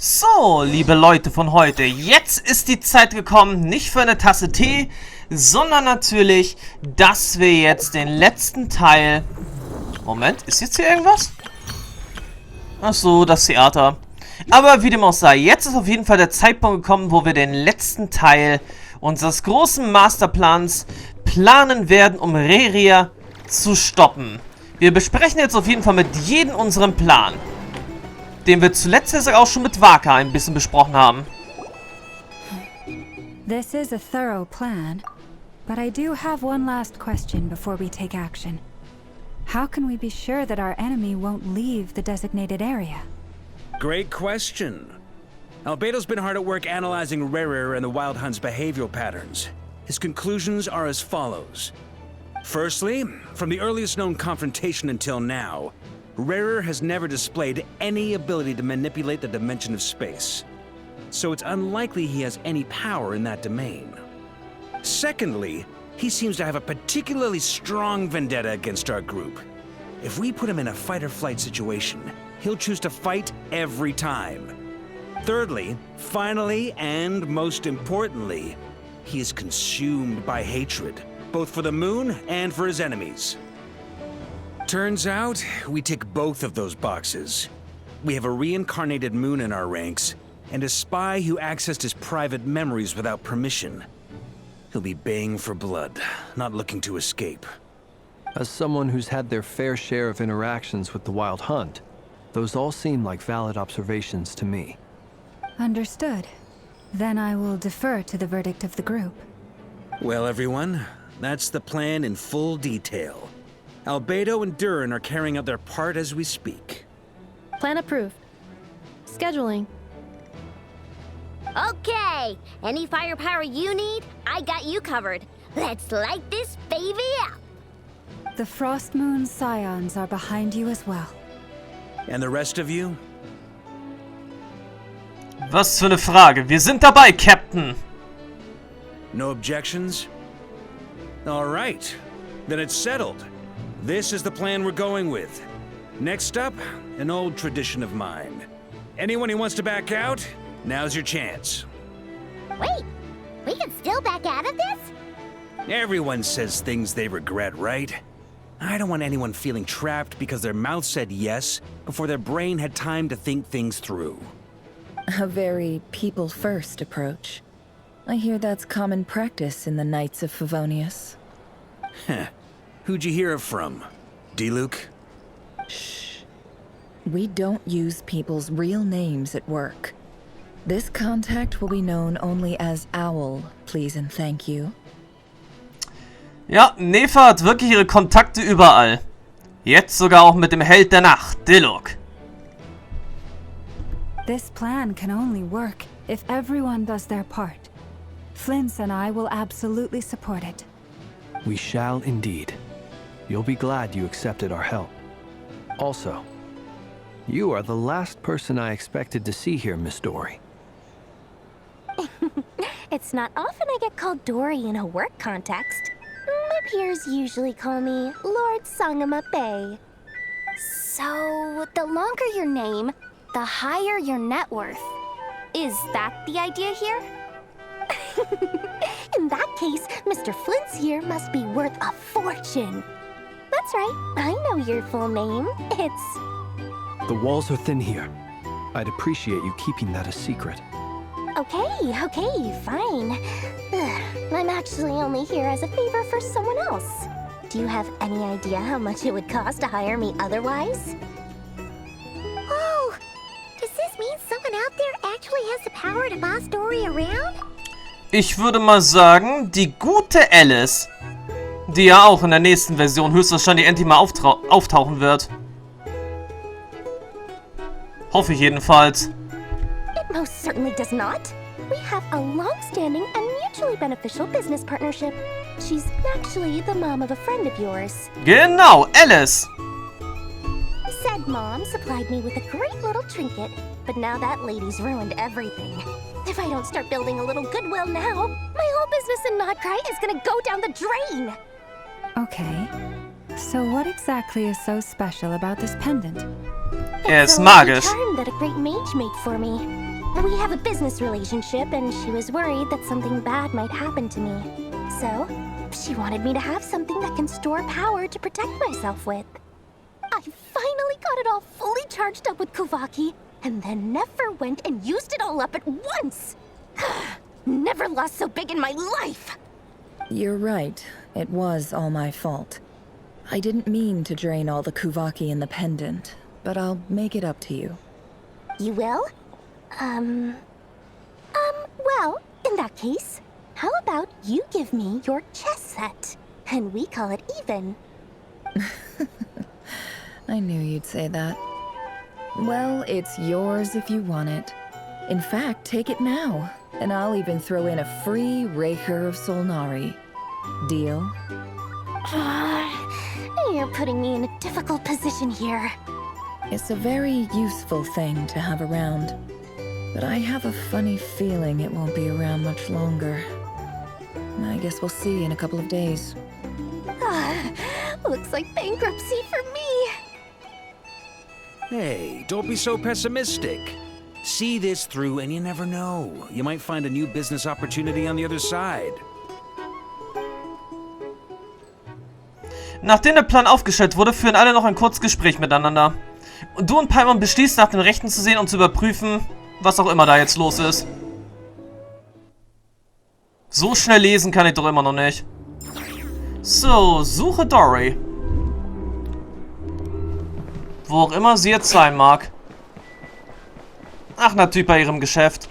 So, liebe Leute von heute, jetzt ist die Zeit gekommen, nicht für eine Tasse Tee, sondern natürlich, dass wir jetzt den letzten Teil... Moment, ist jetzt hier irgendwas? Ach so, das Theater. Aber wie dem auch sei, jetzt ist auf jeden Fall der Zeitpunkt gekommen, wo wir den letzten Teil unseres großen Masterplans planen werden, um Reria zu stoppen. Wir besprechen jetzt auf jeden Fall mit jedem unseren Plan, den wir zuletzt jetzt auch schon mit Waka ein bisschen besprochen haben. This is a thorough plan, but I do have one last question before we take action. How can we be sure that our enemy won't leave the designated area? Great question. Albedo's been hard at work analyzing Rerir and the Wild Hunt's behavioral patterns. His conclusions are as follows. Firstly, from the earliest known confrontation until now, Rerir has never displayed any ability to manipulate the dimension of space. So it's unlikely he has any power in that domain. Secondly, he seems to have a particularly strong vendetta against our group. If we put him in a fight-or-flight situation, he'll choose to fight every time. Thirdly, finally, and most importantly, he is consumed by hatred, both for the moon and for his enemies. Turns out, we tick both of those boxes. We have a reincarnated moon in our ranks, and a spy who accessed his private memories without permission. He'll be baying for blood, not looking to escape. As someone who's had their fair share of interactions with the Wild Hunt, those all seem like valid observations to me. Understood. Then I will defer to the verdict of the group. Well, everyone, that's the plan in full detail. Albedo and Durin are carrying out their part as we speak. Plan approved. Scheduling. Okay, any firepower you need, I got you covered. Let's light this baby up. The Frost Moon Scions are behind you as well. And the rest of you? Was für eine Frage. Wir sind dabei, Captain. No objections? All right, then it's settled. This is the plan we're going with. Next up, an old tradition of mine. Anyone who wants to back out, now's your chance. Wait, we can still back out of this? Everyone says things they regret, right? I don't want anyone feeling trapped because their mouth said yes before their brain had time to think things through. A very people-first approach. I hear that's common practice in the Knights of Favonius. Heh. Who'd you hear it from? Diluc? Shh. We don't use people's real names at work. This contact will be known only as Owl, please and thank you. Ja, Neva hat wirklich ihre Kontakte überall. Jetzt sogar auch mit dem Held der Nacht, Diluc. This plan can only work if everyone does their part. Flint's and I will absolutely support it. We shall indeed. You'll be glad you accepted our help. Also, you are the last person I expected to see here, Miss Dory. It's not often I get called Dory in a work context. My peers usually call me Lord Sangama Bay. So, the longer your name, the higher your net worth. Is that the idea here? In that case, Mr. Flint's here must be worth a fortune. That's right, I know your full name. It's... The walls are thin here. I'd appreciate you keeping that a secret. Okay, fine. I'm actually only here as a favor for someone else. Do you have any idea how much it would cost to hire me otherwise? Oh, does this mean someone out there actually has the power to boss Dory around? Ich würde mal sagen, die gute Alice, die ja auch in der nächsten Version höchstwahrscheinlich endlich mal auftauchen wird. Hoffe ich jedenfalls. It most certainly does not. We have a long-standing and mutually beneficial business partnership. She's actually the mom of a friend of yours. Genau, Alice. Said mom supplied me with a great little trinket, but now that lady's ruined everything. If I don't start building a little goodwill now, my whole business in Notcry is gonna go down the drain. Okay. So what exactly is so special about this pendant? Er It's ist a lucky magisch. charm that a great mage made for me. We have a business relationship, and she was worried that something bad might happen to me. So, she wanted me to have something that can store power to protect myself with. I finally got it all fully charged up with Kuvaki, and then never went and used it all up at once. Never lost so big in my life. You're right. It was all my fault. I didn't mean to drain all the Kuvaki in the pendant, but I'll make it up to you. You will? Well, in that case, how about you give me your chess set, and we call it even? I knew you'd say that. Well, it's yours if you want it. In fact, take it now, and I'll even throw in a free Raker of Solnari. Deal? You're putting me in a difficult position here. It's a very useful thing to have around, but I have a funny feeling it won't be around much longer. I guess we'll see in a couple of days. Looks like bankruptcy for me. Hey, don't be so pessimistic. See this through and you never know. You might find a new business opportunity on the other side. Nachdem der Plan aufgestellt wurde, führen alle noch ein Kurzgespräch miteinander. Und du und Paimon beschließt, nach den Rechten zu sehen und zu überprüfen, was auch immer da jetzt los ist. So schnell lesen kann ich doch immer noch nicht. So, suche Dory. Wo auch immer sie jetzt sein mag. Ach, natürlich bei ihrem Geschäft.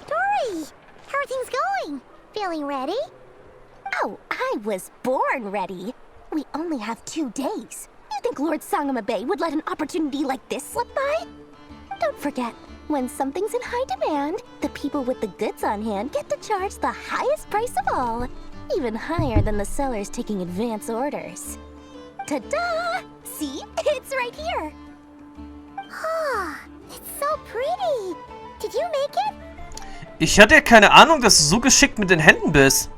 Dory, how are things going? Feeling ready? Oh, I was born ready. We only have 2 days. You think Lord Sangamabe would let an opportunity like this slip by? Don't forget, when something's in high demand, the people with the goods on hand get to charge the highest price of all. Even higher than the sellers taking advance orders. Ta-da! See? It's right here. Oh, it's so pretty. Did you make it? Ich hatte ja keine Ahnung, dass du so geschickt mit den Händen bist.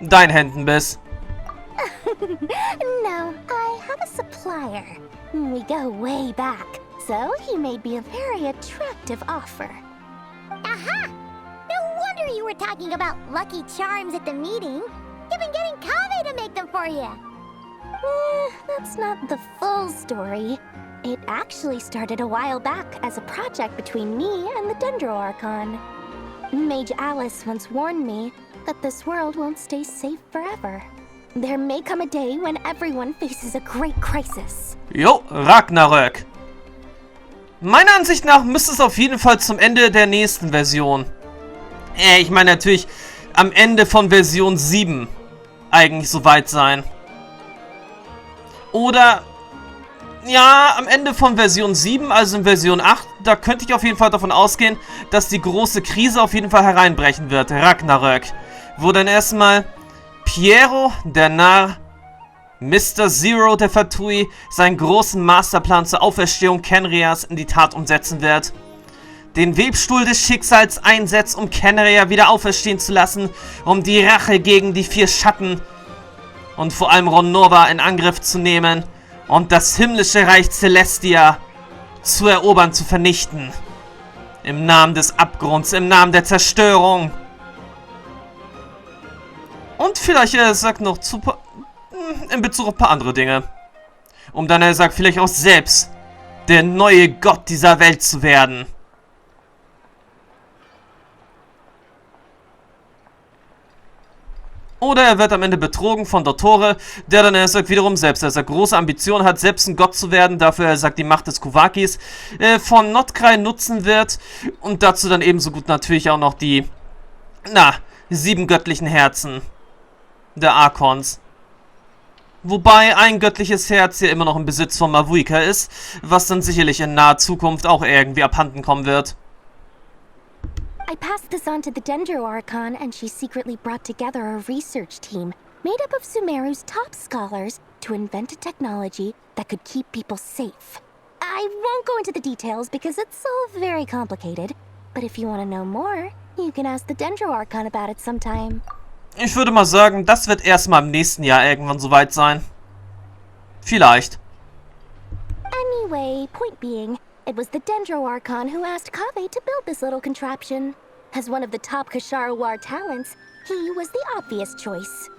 Deinen Händen bist. No, I have a supplier. We go way back, so he made me a very attractive offer. Aha! No wonder you were talking about lucky charms at the meeting. You've been getting Kave to make them for you. That's not the full story. It actually started a while back as a project between me and the Dendro Archon. Mage Alice once warned me that this world won't stay safe forever. There may come a day when everyone faces a great crisis. Jo, Ragnarök. Meiner Ansicht nach müsste es auf jeden Fall zum Ende der nächsten Version. Ich meine natürlich am Ende von Version 7 eigentlich soweit sein. Oder, ja, am Ende von Version 7, also in Version 8, da könnte ich auf jeden Fall davon ausgehen, dass die große Krise auf jeden Fall hereinbrechen wird, Ragnarök. Wo dann erstmal Piero, der Narr, Mr. Zero, der Fatui, seinen großen Masterplan zur Auferstehung Kenrias in die Tat umsetzen wird. Den Webstuhl des Schicksals einsetzt, um Kenria wieder auferstehen zu lassen, um die Rache gegen die 4 Schatten und vor allem Ron Nova in Angriff zu nehmen und das himmlische Reich Celestia zu erobern, zu vernichten. Im Namen des Abgrunds, im Namen der Zerstörung. Und vielleicht sagt noch in Bezug auf ein paar andere Dinge. Um dann sagt vielleicht auch selbst der neue Gott dieser Welt zu werden. Oder er wird am Ende betrogen von Dottore, der dann sagt wiederum selbst, dass er große Ambitionen hat, selbst ein Gott zu werden, dafür er sagt die Macht des Kuvakis von Notkrei nutzen wird und dazu dann ebenso gut natürlich auch noch die 7 göttlichen Herzen der Archons. Wobei ein göttliches Herz ja immer noch im Besitz von Mavuika ist, was dann sicherlich in naher Zukunft auch irgendwie abhanden kommen wird. I passed this on to the Dendro Archon, and she secretly brought together a research team made up of Sumeru's top scholars to invent a technology that could keep people safe. I won't go into the details because it's all very complicated, but if you want to know more, you can ask the Dendro Archon about it sometime. Ich würde mal sagen, das wird erstmal im nächsten Jahr irgendwann soweit sein. Vielleicht. Anyway, point being, it was the Dendro Archon who asked Kaveh to build this little contraption. As one of the top Kashara War talents, he was the obvious choice.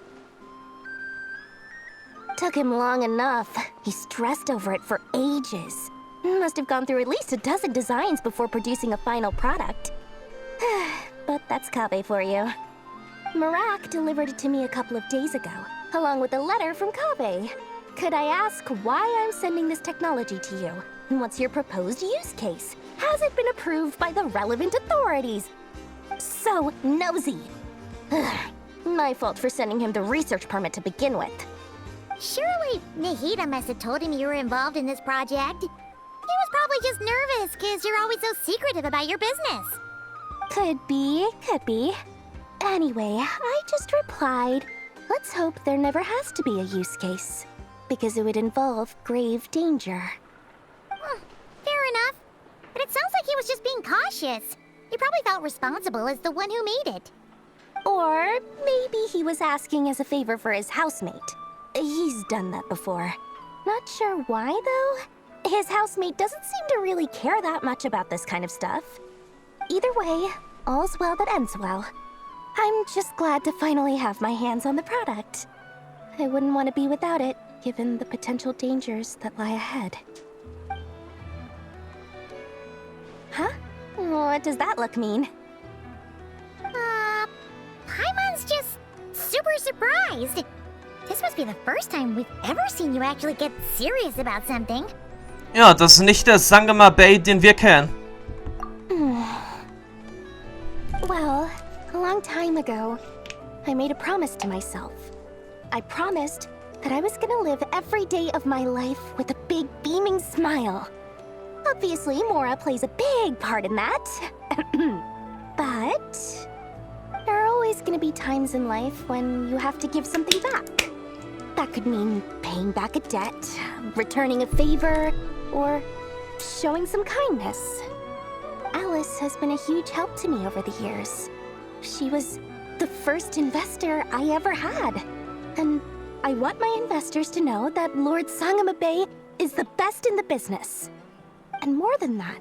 Took him long enough. He stressed over it for ages. Must have gone through at least a dozen designs before producing a final product. But that's Kaveh for you. Marak delivered it to me a couple of days ago, along with a letter from Kaveh. Could I ask why I'm sending this technology to you? And what's your proposed use case? Has it been approved by the relevant authorities? So nosy. My fault for sending him the research permit to begin with. Surely Nahida must have told him you were involved in this project. He was probably just nervous because you're always so secretive about your business. Could be, could be. Anyway, I just replied, let's hope there never has to be a use case. Because it would involve grave danger. Fair enough. But it sounds like he was just being cautious. He probably felt responsible as the one who made it. Or maybe he was asking as a favor for his housemate. He's done that before. Not sure why, though. His housemate doesn't seem to really care that much about this kind of stuff. Either way, all's well that ends well. I'm just glad to finally have my hands on the product. I wouldn't want to be without it, given the potential dangers that lie ahead. Huh? What does that look mean? Paimon's just super surprised. This must be the first time we've ever seen you actually get serious about something. Ja, das ist nicht der Sangama Bay, den wir kennen. Well, a long time ago, I made a promise to myself. I promised that I was gonna live every day of my life with a big beaming smile. Obviously, Mora plays a big part in that. But there are always gonna be times in life when you have to give something back. That could mean paying back a debt, returning a favor, or showing some kindness. Alice has been a huge help to me over the years. She was the first investor I ever had. And I want my investors to know that Lord Sangama Bay is the best in the business. And more than that,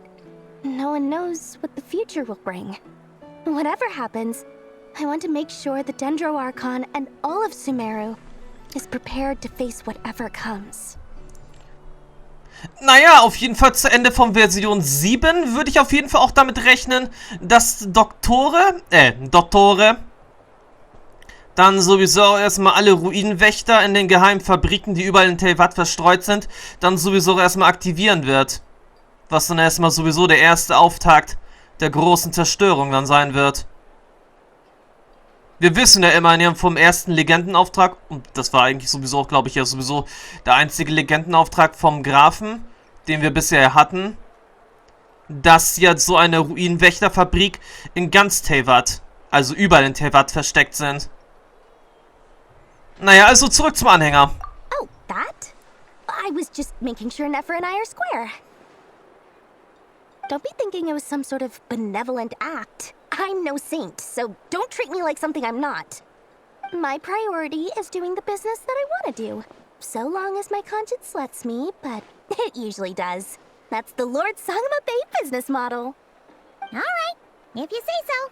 no one knows what the future will bring. Whatever happens, I want to make sure the Dendro Archon and all of Sumeru is prepared to face whatever comes. Naja, auf jeden Fall zu Ende von Version 7 würde ich auf jeden Fall auch damit rechnen, dass Dottore, dann sowieso erstmal alle Ruinenwächter in den geheimen Fabriken, die überall in Teyvat verstreut sind, dann sowieso erstmal aktivieren wird. Was dann erstmal sowieso der erste Auftakt der großen Zerstörung dann sein wird. Wir wissen ja immerhin vom ersten Legendenauftrag, und das war eigentlich sowieso auch, glaube ich, ja sowieso der einzige Legendenauftrag vom Grafen, den wir bisher hatten, dass jetzt so eine Ruinenwächterfabrik in ganz Teyvat, also überall in Teyvat versteckt sind. Naja, also zurück zum Anhänger. Oh, that? I was just making sure Nefer and I are square. Don't be thinking it was some sort of benevolent act. I'm no saint, so don't treat me like something I'm not. My priority is doing the business that I want to do. So long as my conscience lets me, but it usually does. That's the Lord Sangama Bay business model. Alright, if you say so.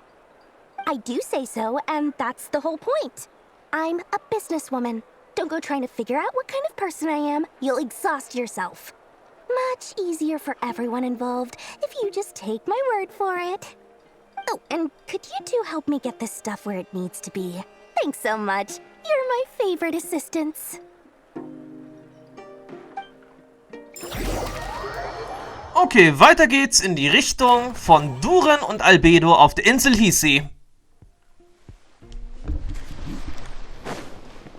I do say so, and that's the whole point. I'm a businesswoman. Don't go trying to figure out what kind of person I am. You'll exhaust yourself. Much easier for everyone involved if you just take my word for it. Oh, and could you two help me get this stuff where it needs to be? Thanks so much. You're my favorite assistants. Okay, weiter geht's in die Richtung von Duren und Albedo auf der Insel Hissi.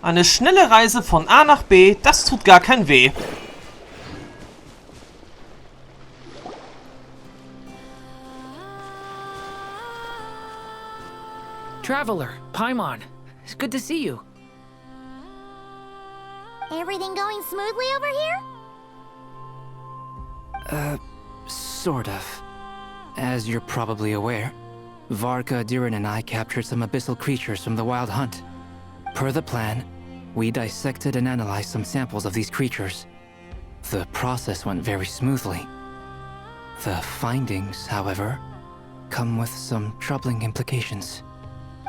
Eine schnelle Reise von A nach B, das tut gar kein weh. Traveler, Paimon, it's good to see you. Everything going smoothly over here? Sort of. As you're probably aware, Varka, Durin, and I captured some abyssal creatures from the Wild Hunt. Per the plan, we dissected and analyzed some samples of these creatures. The process went very smoothly. The findings, however, come with some troubling implications.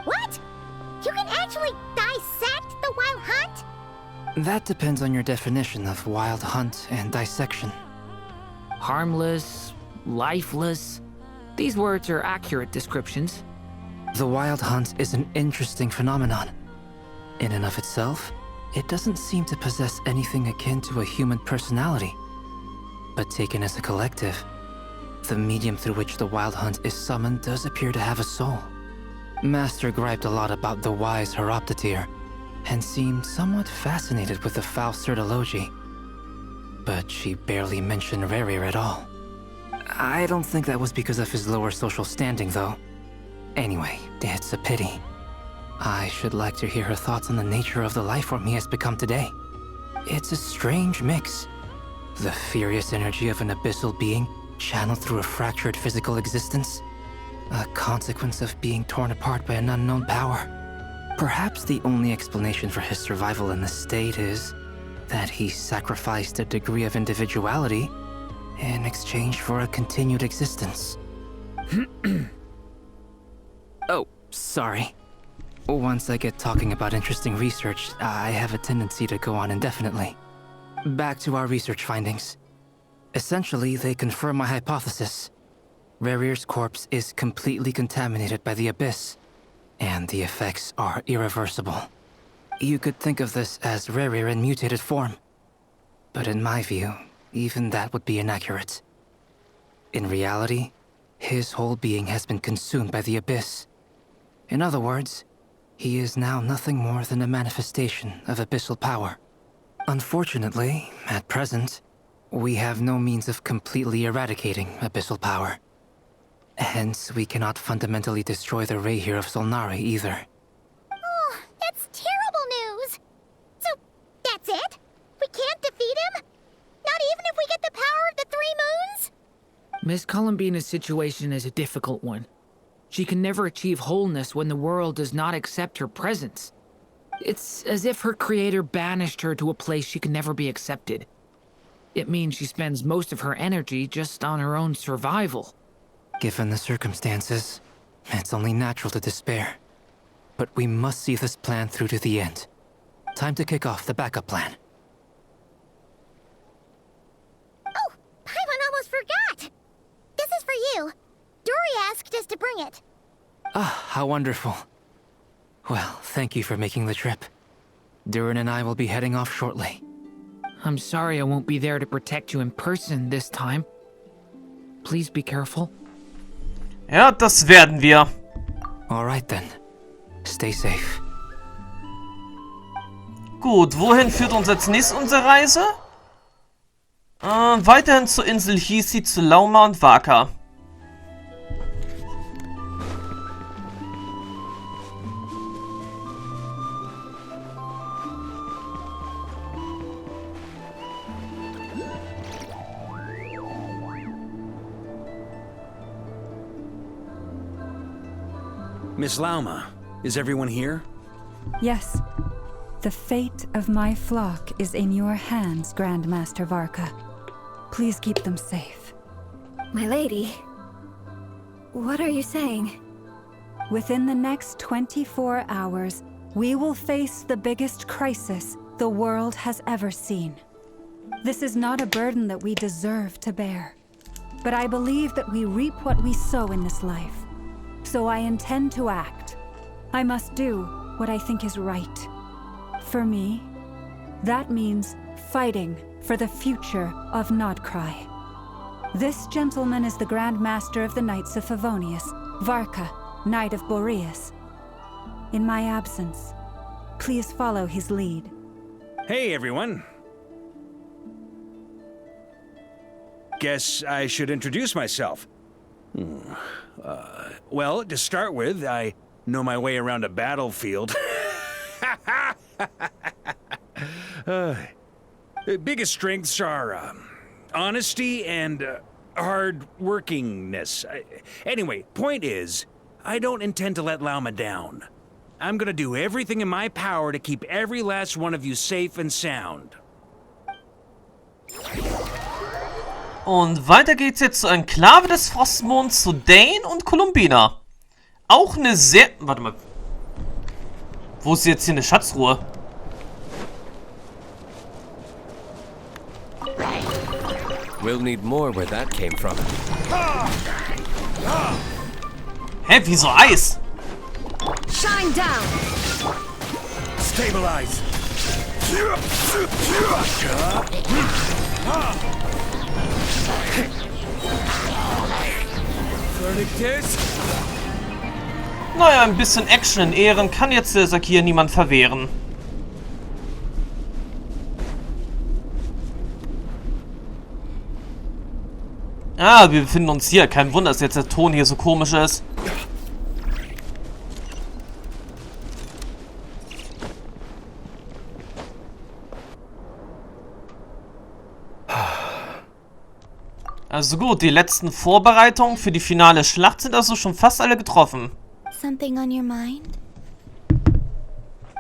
What? You can actually dissect the wild hunt? That depends on your definition of wild hunt and dissection. Harmless, lifeless. These words are accurate descriptions. The wild hunt is an interesting phenomenon. In and of itself, it doesn't seem to possess anything akin to a human personality. But taken as a collective, the medium through which the wild hunt is summoned does appear to have a soul. Master griped a lot about the wise Horoptotire, and seemed somewhat fascinated with the foul Sirtology. But she barely mentioned Rerir at all. I don't think that was because of his lower social standing, though. Anyway, it's a pity. I should like to hear her thoughts on the nature of the life form he has become today. It's a strange mix. The furious energy of an abyssal being channeled through a fractured physical existence. A consequence of being torn apart by an unknown power. Perhaps the only explanation for his survival in this state is that he sacrificed a degree of individuality in exchange for a continued existence. Oh, sorry. Once I get talking about interesting research, I have a tendency to go on indefinitely. Back to our research findings. Essentially, they confirm my hypothesis. Rerir's corpse is completely contaminated by the Abyss, and the effects are irreversible. You could think of this as Rerir in mutated form. But in my view, even that would be inaccurate. In reality, his whole being has been consumed by the Abyss. In other words, he is now nothing more than a manifestation of abyssal power. Unfortunately, at present, we have no means of completely eradicating abyssal power. Hence, we cannot fundamentally destroy the Rerir of Solnari either. Oh, that's terrible news! So, that's it? We can't defeat him? Not even if we get the power of the Three Moons? Miss Columbina's situation is a difficult one. She can never achieve wholeness when the world does not accept her presence. It's as if her creator banished her to a place she can never be accepted. It means she spends most of her energy just on her own survival. Given the circumstances, it's only natural to despair. But we must see this plan through to the end. Time to kick off the backup plan. Oh, Paimon almost forgot! This is for you. Dory asked us to bring it. Ah, how wonderful. Well, thank you for making the trip. Durin and I will be heading off shortly. I'm sorry I won't be there to protect you in person this time. Please be careful. Ja, das werden wir. All right then. Stay safe. Gut, wohin führt uns als nächstes unsere Reise? Weiterhin zur Insel Hisi, zu Lauma und Waka. Miss Lauma, is everyone here? Yes. The fate of my flock is in your hands, Grandmaster Varka. Please keep them safe. My lady, what are you saying? Within the next 24 hours, we will face the biggest crisis the world has ever seen. This is not a burden that we deserve to bear, but I believe that we reap what we sow in this life. So I intend to act. I must do what I think is right. For me, that means fighting for the future of Nodcry. This gentleman is the Grand Master of the Knights of Favonius, Varka, Knight of Boreas. In my absence, please follow his lead. Hey, everyone. Guess I should introduce myself. Well, to start with, I know my way around a battlefield. Biggest strengths are honesty and hard-workingness. Anyway, point is, I don't intend to let Lauma down. I'm gonna do everything in my power to keep every last one of you safe and sound. Und weiter geht's jetzt zur Enklave des Frostmonds, zu Dane und Columbina. Auch eine sehr... Warte mal. Wo ist jetzt hier eine Schatzruhe? We'll need more where that came from. Hä, wieso Eis? Shine down! Stabilize! Naja, ein bisschen Action in Ehren kann jetzt der Sakir niemand verwehren. Ah, wir befinden uns hier. Kein Wunder, dass jetzt der Ton hier so komisch ist. Also gut, die letzten Vorbereitungen für die finale Schlacht sind also schon fast alle getroffen. Something on your mind?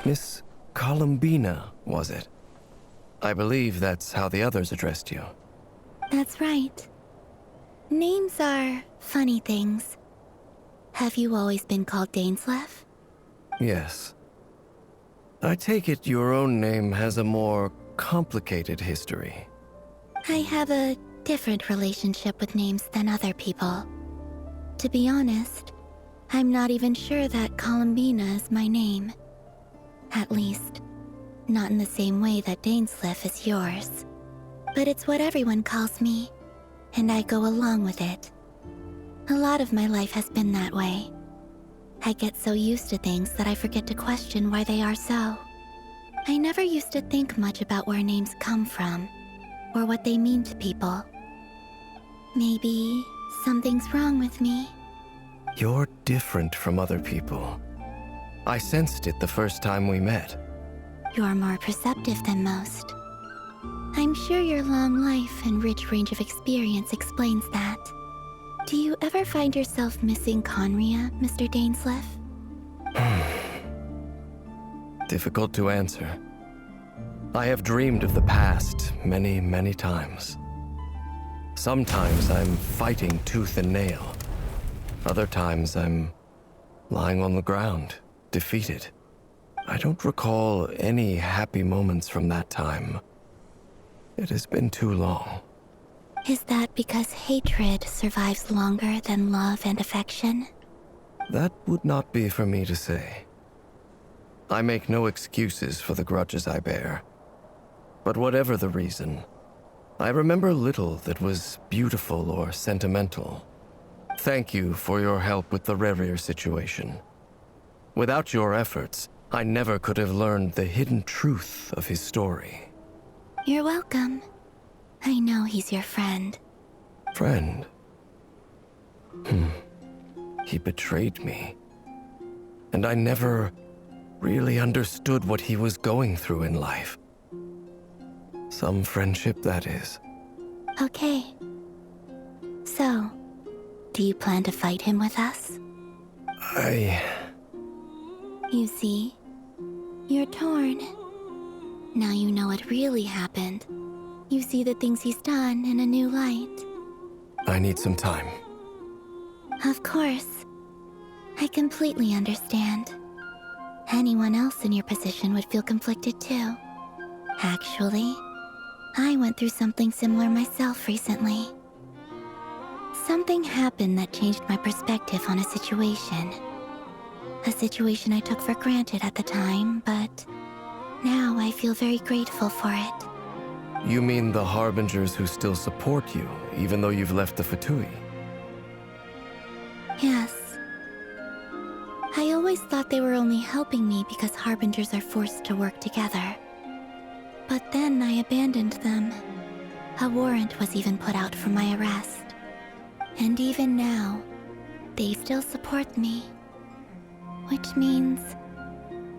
Miss Columbina, was it? I believe that's how the others addressed you. That's right. Names are funny things. Have you always been called Dainsleif? Yes. I take it your own name has a more complicated history. I have a different relationship with names than other people. To be honest, I'm not even sure that Columbina is my name. At least, not in the same way that Dainsleif is yours. But it's what everyone calls me, and I go along with it. A lot of my life has been that way. I get so used to things that I forget to question why they are so. I never used to think much about where names come from, or what they mean to people. Maybe something's wrong with me. You're different from other people. I sensed it the first time we met. You're more perceptive than most. I'm sure your long life and rich range of experience explains that. Do you ever find yourself missing Conria, Mr. Dainsleif? Difficult to answer. I have dreamed of the past many, many times. Sometimes I'm fighting tooth and nail. Other times I'm lying on the ground, defeated. I don't recall any happy moments from that time. It has been too long. Is that because hatred survives longer than love and affection? That would not be for me to say. I make no excuses for the grudges I bear. But whatever the reason, I remember little that was beautiful or sentimental. Thank you for your help with the Rerir situation. Without your efforts, I never could have learned the hidden truth of his story. You're welcome. I know he's your friend. Friend? He betrayed me. And I never really understood what he was going through in life. Some friendship, that is. Okay. So, do you plan to fight him with us? You see, you're torn. Now you know what really happened. You see the things he's done in a new light. I need some time. Of course. I completely understand. Anyone else in your position would feel conflicted too. Actually, I went through something similar myself recently. Something happened that changed my perspective on a situation. A situation I took for granted at the time, but now I feel very grateful for it. You mean the Harbingers who still support you, even though you've left the Fatui? Yes. I always thought they were only helping me because Harbingers are forced to work together. But then I abandoned them. A warrant was even put out for my arrest. And even now, they still support me. Which means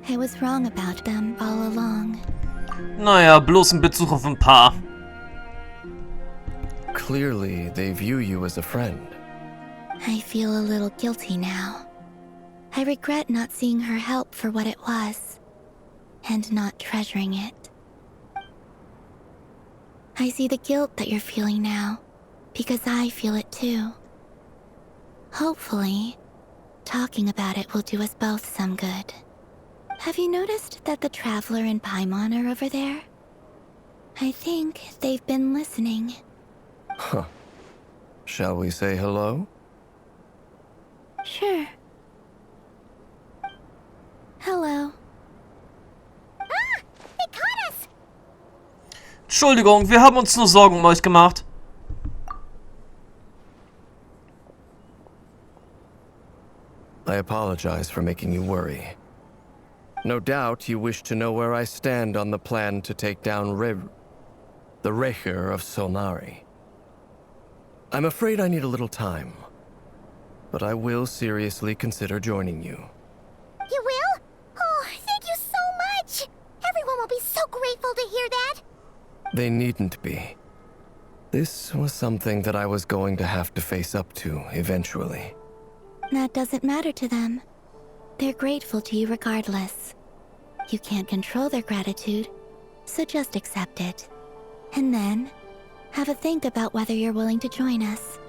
I was wrong about them all along. Naja, bloß ein Bezug auf ein Paar. Clearly, they view you as a friend. I feel a little guilty now. I regret not seeing her help for what it was, and not treasuring it. I see the guilt that you're feeling now, because I feel it too. Hopefully, talking about it will do us both some good. Have you noticed that the Traveler and Paimon are over there? I think they've been listening. Huh. Shall we say hello? Sure. Hello. Ah! They caught us! Entschuldigung, wir haben uns nur Sorgen um euch gemacht. I apologize for making you worry. No doubt you wish to know where I stand on the plan to take down the Recher of Solnari. I'm afraid I need a little time, but I will seriously consider joining you. You will? Oh, thank you so much! Everyone will be so grateful to hear that! They needn't be. This was something that I was going to have to face up to eventually. That doesn't matter to them. They're grateful to you regardless. You can't control their gratitude, so just accept it. And then, have a think about whether you're willing to join us.